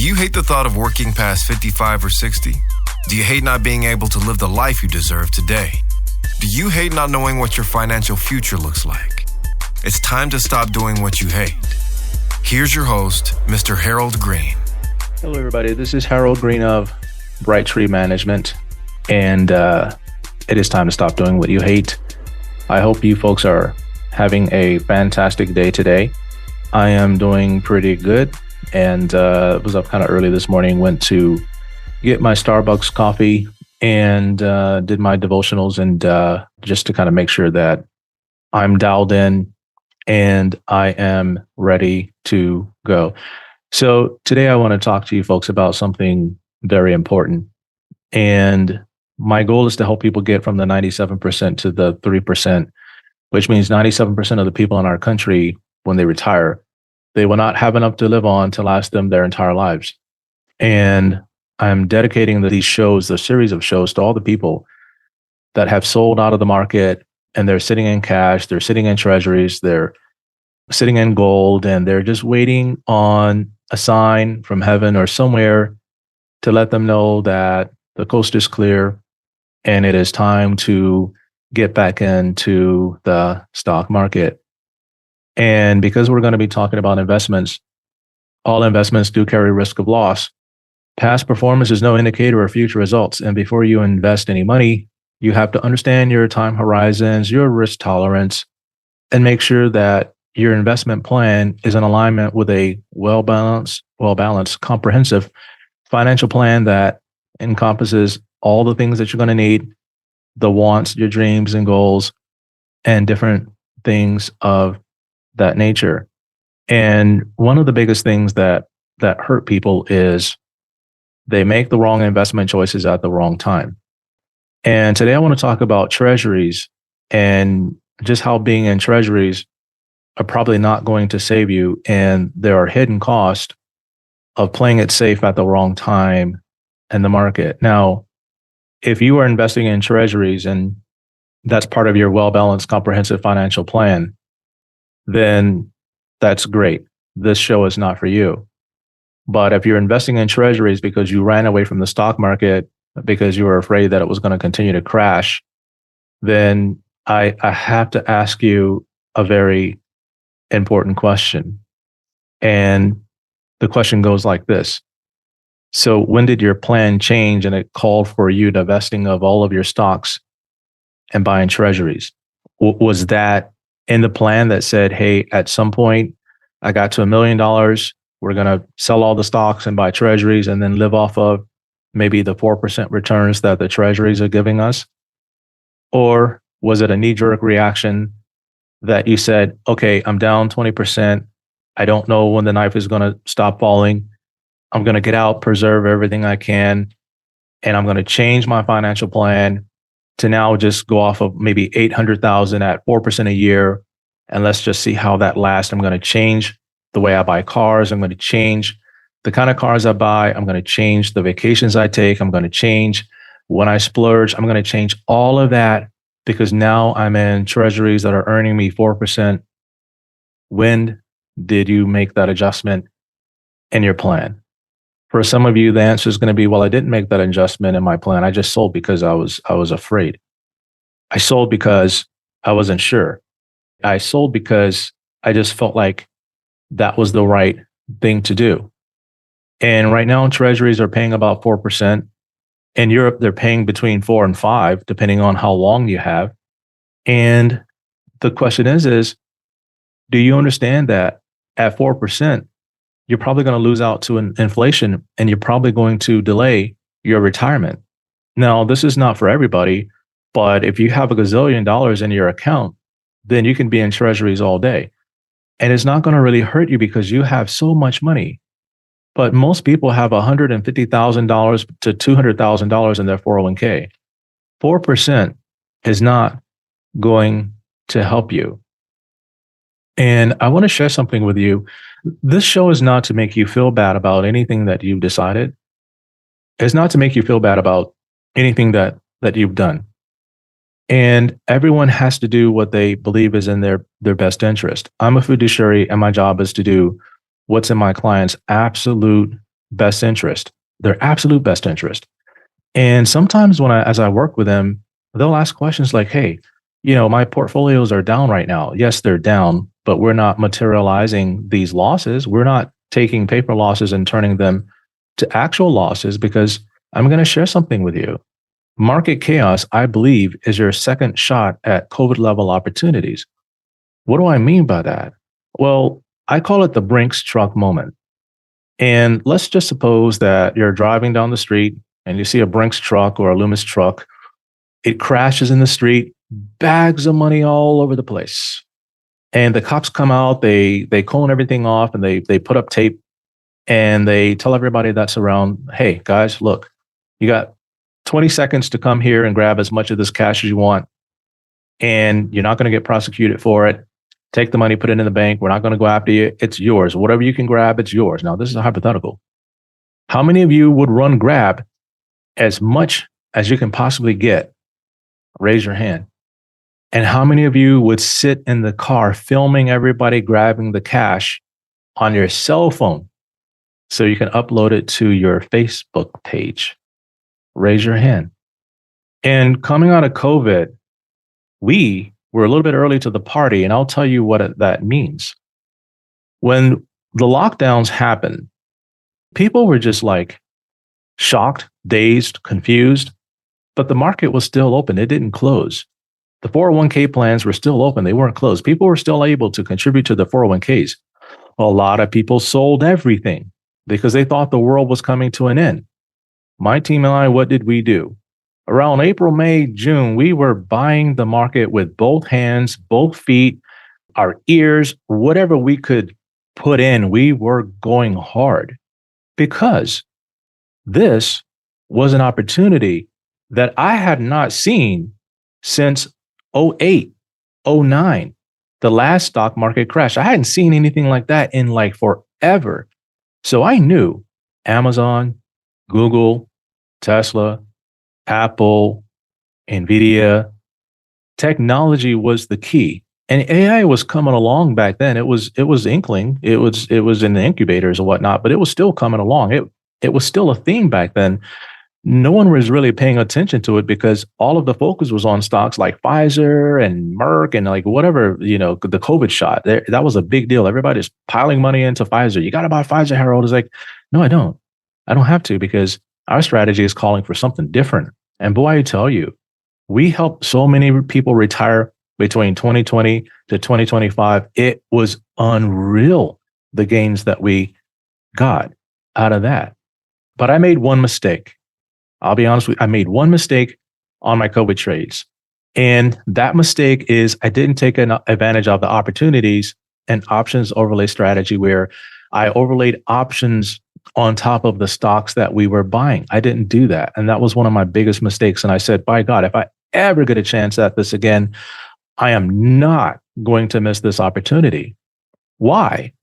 you hate the thought of working past 55 or 60? Do you hate not being able to live the life you deserve today? Do you hate not knowing what your financial future looks like? It's time to stop doing what you hate. Here's your host, Mr. Harold Green. Hello, everybody. This is Harold Green of Bright Tree Management, and it is time to stop doing what you hate. I hope you folks are having a fantastic day today. I am doing pretty good, and was up kind of early this morning, went to get my Starbucks coffee and did my devotionals, and just to kind of make sure that I'm dialed in and I am ready to go. So today I want to talk to you folks about something very important. And my goal is to help people get from the 97% to the 3%, which means 97% of the people in our country, when they retire, they will not have enough to live on to last them their entire lives. And I'm dedicating these shows, the series of shows, to all the people that have sold out of the market, and they're sitting in cash, they're sitting in treasuries, they're sitting in gold, and they're just waiting on a sign from heaven or somewhere to let them know that the coast is clear and it is time to get back into the stock market. And because we're going to be talking about investments, all investments do carry risk of loss. Past performance is no indicator of future results. And before you invest any money, you have to understand your time horizons, your risk tolerance, and make sure that your investment plan is in alignment with a well-balanced, comprehensive financial plan that encompasses all the things that you're going to need, the wants, your dreams and goals, and different things of that nature. And one of the biggest things that hurt people is they make the wrong investment choices at the wrong time. And today I want to talk about treasuries and just how being in treasuries are probably not going to save you. And there are hidden costs of playing it safe at the wrong time in the market. Now, if you are investing in treasuries and that's part of your well-balanced, comprehensive financial plan, then that's great. This show is not for you. But if you're investing in treasuries because you ran away from the stock market because you were afraid that it was going to continue to crash, then I have to ask you a very important question. And the question goes like this. So when did your plan change and it called for you divesting of all of your stocks and buying treasuries? Was that in the plan that said, hey, at some point I got to $1 million, we're going to sell all the stocks and buy treasuries and then live off of maybe the 4% returns that the treasuries are giving us? Or was it a knee-jerk reaction that you said, okay, I'm down 20%. I don't know when the knife is going to stop falling. I'm going to get out, preserve everything I can, and I'm going to change my financial plan to now just go off of maybe $800,000 at 4% a year, and let's just see how that lasts. I'm going to change the way I buy cars. I'm going to change the kind of cars I buy. I'm going to change the vacations I take. I'm going to change when I splurge. I'm going to change all of that because now I'm in treasuries that are earning me 4%. When did you make that adjustment in your plan? For some of you, the answer is going to be, well, I didn't make that adjustment in my plan. I just sold because I was afraid. I sold because I wasn't sure. I sold because I just felt like that was the right thing to do. And right now, treasuries are paying about 4%. In Europe, they're paying between 4 and 5, depending on how long you have. And the question is, do you understand that at 4%, you're probably going to lose out to inflation, and you're probably going to delay your retirement? Now, this is not for everybody, but if you have $1 gazillion in your account, then you can be in treasuries all day. And it's not going to really hurt you because you have so much money. But most people have $150,000 to $200,000 in their 401k. 4% is not going to help you. And I want to share something with you. This show is not to make you feel bad about anything that you've decided. It's not to make you feel bad about anything that you've done. And everyone has to do what they believe is in their best interest. I'm a fiduciary, and my job is to do what's in my client's absolute best interest, their absolute best interest. And sometimes as I work with them, they'll ask questions like, hey, my portfolios are down right now. Yes, they're down, but we're not materializing these losses. We're not taking paper losses and turning them to actual losses, because I'm going to share something with you. Market chaos, I believe, is your second shot at COVID level opportunities. What do I mean by that? Well, I call it the Brinks truck moment. And let's just suppose that you're driving down the street and you see a Brinks truck or a Loomis truck. It crashes in the street, bags of money all over the place. And the cops come out, they cone everything off, and they put up tape, and they tell everybody that's around, hey, guys, look, you got 20 seconds to come here and grab as much of this cash as you want, and you're not going to get prosecuted for it. Take the money, put it in the bank. We're not going to go after you. It's yours. Whatever you can grab, it's yours. Now, this is a hypothetical. How many of you would run grab as much as you can possibly get? Raise your hand. And how many of you would sit in the car filming everybody grabbing the cash on your cell phone so you can upload it to your Facebook page? Raise your hand. And coming out of COVID, we were a little bit early to the party, and I'll tell you what that means. When the lockdowns happened, people were just like shocked, dazed, confused, but the market was still open. It didn't close. The 401k plans were still open. They weren't closed. People were still able to contribute to the 401ks. A lot of people sold everything because they thought the world was coming to an end. My team and I, what did we do? Around April, May, June, we were buying the market with both hands, both feet, our ears, whatever we could put in, we were going hard, because this was an opportunity that I had not seen since 08, 09, the last stock market crash. I hadn't seen anything like that in like forever. So I knew Amazon, Google, Tesla, Apple, NVIDIA, technology was the key. And AI was coming along back then. It was inkling. It was in the incubators and whatnot, but it was still coming along. It was still a theme back then. No one was really paying attention to it because all of the focus was on stocks like Pfizer and Merck and like whatever, the COVID shot. That was a big deal. Everybody's piling money into Pfizer. You got to buy Pfizer, Harold. It's like, no, I don't. I don't have to, because our strategy is calling for something different. And boy, I tell you, we helped so many people retire between 2020 to 2025. It was unreal, the gains that we got out of that. But I made one mistake. I'll be honest with you. I made one mistake on my COVID trades. And that mistake is I didn't take advantage of the opportunities and options overlay strategy, where I overlaid options on top of the stocks that we were buying. I didn't do that. And that was one of my biggest mistakes. And I said, by God, if I ever get a chance at this again, I am not going to miss this opportunity. Why?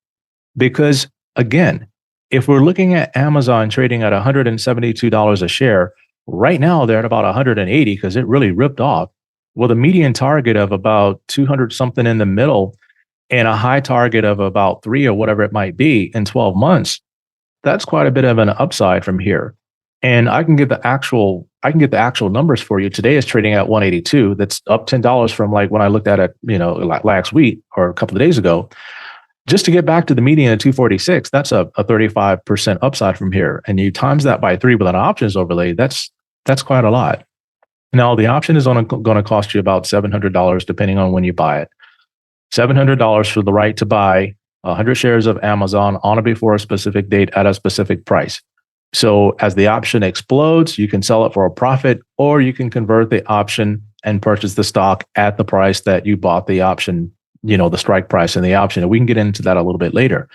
Because again, if we're looking at Amazon trading at $172 a share, right now they're at about 180 because it really ripped off, with a median target of about 200 something in the middle and a high target of about 3 or whatever it might be in 12 months. That's quite a bit of an upside from here. And I can get the actual numbers for you. Today is trading at 182. That's up $10 from like when I looked at it, like last week or a couple of days ago. Just to get back to the median of 246, that's a 35% upside from here. And you times that by 3 with an options overlay, that's quite a lot. Now, the option is going to cost you about $700 depending on when you buy it. $700 for the right to buy 100 shares of Amazon on or before a specific date at a specific price. So as the option explodes, you can sell it for a profit, or you can convert the option and purchase the stock at the price that you bought the option, the strike price in the option. And we can get into that a little bit later.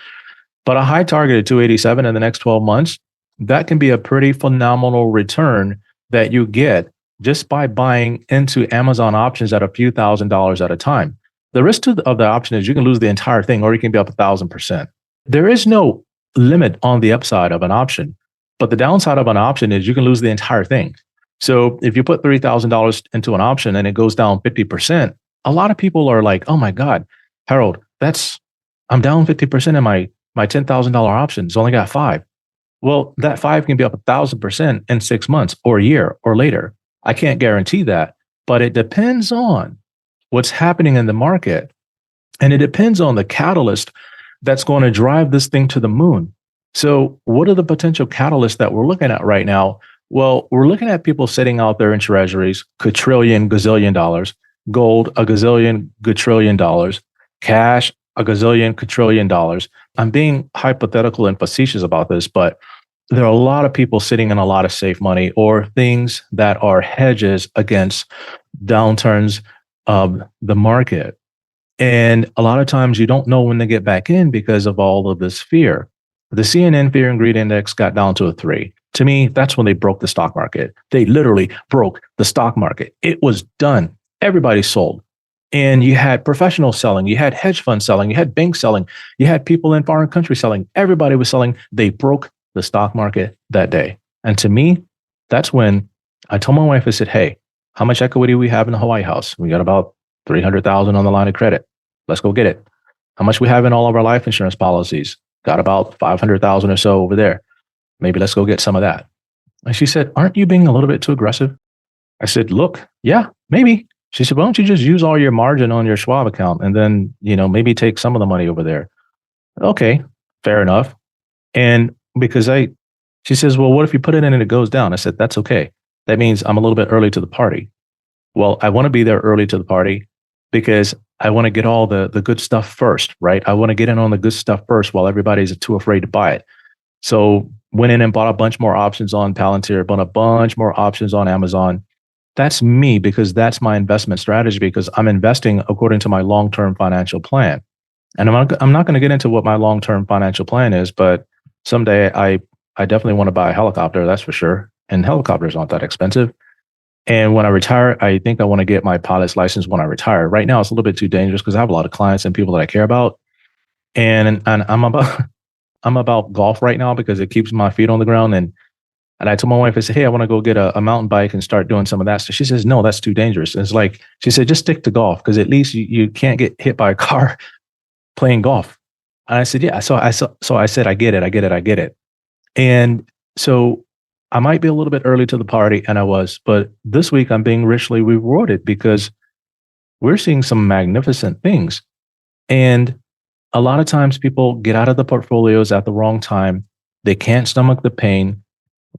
But a high target of 287 in the next 12 months, that can be a pretty phenomenal return that you get just by buying into Amazon options at a few $1,000s at a time. The risk of the option is you can lose the entire thing, or you can be up 1,000%. There is no limit on the upside of an option, but the downside of an option is you can lose the entire thing. So if you put $3,000 into an option and it goes down 50%, a lot of people are like, oh my God, Harold, I'm down 50% in my $10,000 option. It's only got 5. Well, that 5 can be up 1,000% in 6 months or a year or later. I can't guarantee that, but it depends on what's happening in the market. And it depends on the catalyst that's going to drive this thing to the moon. So what are the potential catalysts that we're looking at right now? Well, we're looking at people sitting out there in treasuries, quadrillion, gazillion dollars, gold, a gazillion, quadrillion dollars, cash, a gazillion, quadrillion dollars. I'm being hypothetical and facetious about this, but there are a lot of people sitting in a lot of safe money or things that are hedges against downturns of the market. And a lot of times you don't know when they get back in because of all of this fear. The CNN Fear and Greed Index got down to a 3. To me, that's when they broke the stock market. They literally broke the stock market. It was done. Everybody sold. And you had professionals selling, you had hedge funds selling, you had banks selling, you had people in foreign countries selling. Everybody was selling. They broke the stock market that day. And to me, that's when I told my wife, I said, hey, how much equity we have in the Hawaii house? We got about 300,000 on the line of credit. Let's go get it. How much we have in all of our life insurance policies? Got about 500,000 or so over there. Maybe let's go get some of that. And she said, aren't you being a little bit too aggressive? I said, look, yeah, maybe. She said, why don't you just use all your margin on your Schwab account and then, maybe take some of the money over there? Okay, fair enough. And because she says, well, what if you put it in and it goes down? I said, that's okay. That means I'm a little bit early to the party. Well, I want to be there early to the party because I want to get all the good stuff first, right? I want to get in on the good stuff first while everybody's too afraid to buy it. So went in and bought a bunch more options on Palantir, bought a bunch more options on Amazon. That's me because that's my investment strategy because I'm investing according to my long-term financial plan. And I'm not going to get into what my long-term financial plan is, but someday I definitely want to buy a helicopter, that's for sure. And helicopters aren't that expensive. And when I retire, I think I want to get my pilot's license when I retire. Right now, it's a little bit too dangerous because I have a lot of clients and people that I care about. And I'm about golf right now because it keeps my feet on the ground. And I told my wife, I said, hey, I want to go get a mountain bike and start doing some of that. So she says, no, that's too dangerous. And it's like, she said, just stick to golf because at least you can't get hit by a car playing golf. And I said, yeah. So I said, I get it. And so I might be a little bit early to the party, and I was, but this week I'm being richly rewarded because we're seeing some magnificent things. And a lot of times people get out of the portfolios at the wrong time. They can't stomach the pain.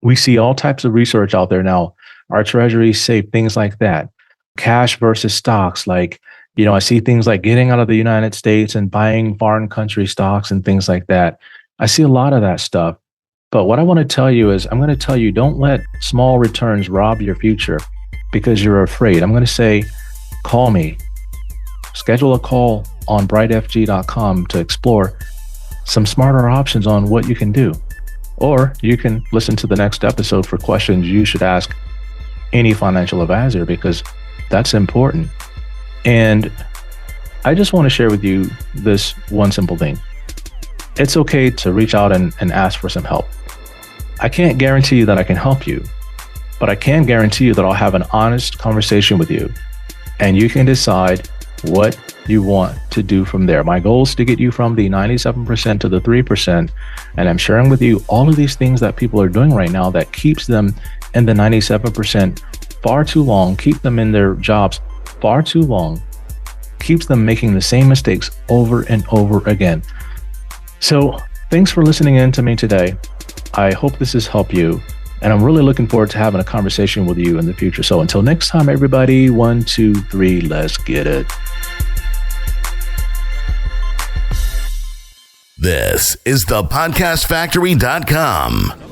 We see all types of research out there now. Our treasuries say things like that. Cash versus stocks. Like, I see things like getting out of the United States and buying foreign country stocks and things like that. I see a lot of that stuff. But what I want to tell you is I'm going to tell you, don't let small returns rob your future because you're afraid. I'm going to say, call me. Schedule a call on brightfg.com to explore some smarter options on what you can do. Or you can listen to the next episode for questions you should ask any financial advisor because that's important. And I just want to share with you this one simple thing. It's okay to reach out and ask for some help. I can't guarantee you that I can help you, but I can guarantee you that I'll have an honest conversation with you and you can decide what you want to do from there. My goal is to get you from the 97% to the 3%. And I'm sharing with you all of these things that people are doing right now that keeps them in the 97% far too long, keep them in their jobs far too long, keeps them making the same mistakes over and over again. So thanks for listening in to me today. I hope this has helped you. And I'm really looking forward to having a conversation with you in the future. So until next time, everybody, 1, 2, 3, let's get it. This is thepodcastfactory.com.